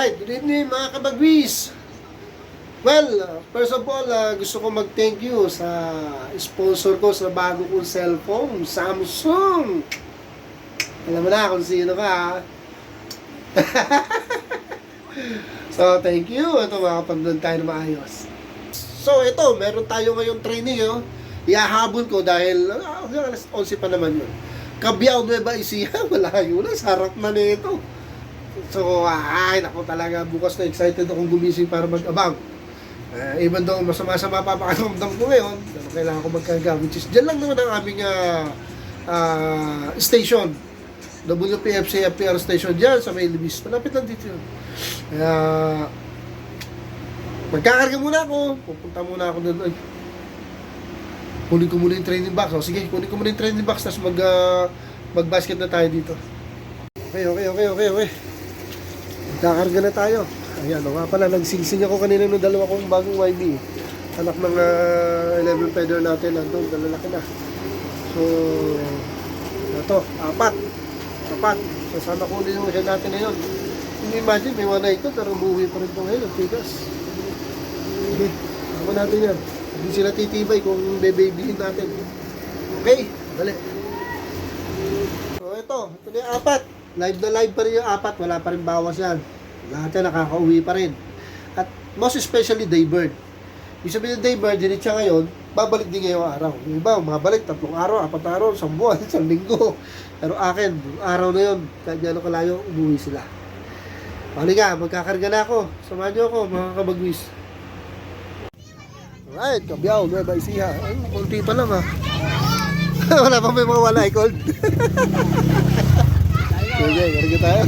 Alright, good evening mga kabagwis. Well, first of all, gusto ko mag-thank you sa sponsor ko sa bago kong cellphone, Samsung. Alam mo na kung sino ka, ha? So, thank you. Ito, makapag-doon tayo na maayos. So, ito, meron tayo ngayong training, Iahabol ko dahil, alas 11 pa naman yun. Cabiao, Nueva Ecija, malayo na, sarap na nito. So, naku talaga, bukas na excited akong gumising para mag-abang. Even though masama-sama pa pakiramdam ko ngayon, pero kailangan ko magkarga, which is dyan lang naman ang aming station. WPFC FPR station dyan sa May Libis. Malapit lang dito yun. Kaya, magkakarga muna ako. Pupunta muna ako doon. Ay, kunin ko muna yung training box. O, sige, kunin ko muna yung training box, tapos mag-basket na tayo dito. Okay. Magkakarga na tayo. Ayan, nga pala, nagsingsing ako kanina ng dalawa kong bagong YB. Anak ng 11 feather natin, nandun, dalalaki na. So, ito, apat. So, sana kunin yung head natin na yun. Hindi imagine, may one night ko, pero umuwi pa rin ito ngayon, ang tigas. Sige, ako natin yan. Hindi sila titibay kung bebabyhin natin. Okay, dali. So, ito na yung apat. Live na live pa rin yung apat, wala pa rin bawas yan. Lahat yan nakakauwi pa rin. At most especially Daybird. Ibig sabihin ng Daybird, diretsa ngayon, babalik din ngayong araw. Yung iba, mabalik 3 araw, 4 araw, 1 buwan, 1 linggo. Pero akin, araw na yun, kahit gano'n kalayo, umuwi sila. Halika, magkakarga na ako. Samahan niyo ako, mga kabagwis. Alright, Cabiao, Nueva Ecija. Ay, konti pa lang Wala pa may mga wala, cold. Okay, karga tayo.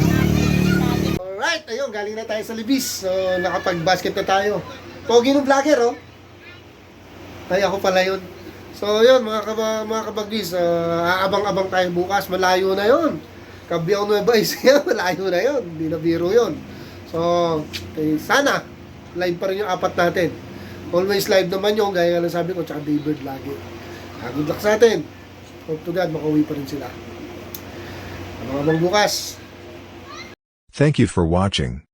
Alright, ayun, galing na tayo sa Libis. So, nakapag-basket na tayo. Pogi ng vlogger, Ay, ako pala yun. So, yun, mga kabagwis, aabang-abang tayo bukas. Malayo na yun. Cabiao, Nueva Ecija, malayo na yun. Hindi na biro yun. So, sana, live pa rin yung apat natin. Always live naman yung, gaya nga lang sabi ko, tsaka Daybird lagi. Good luck sa atin. Hope to God, makauwi pa rin sila. Abang-abang bukas. Thank you for watching.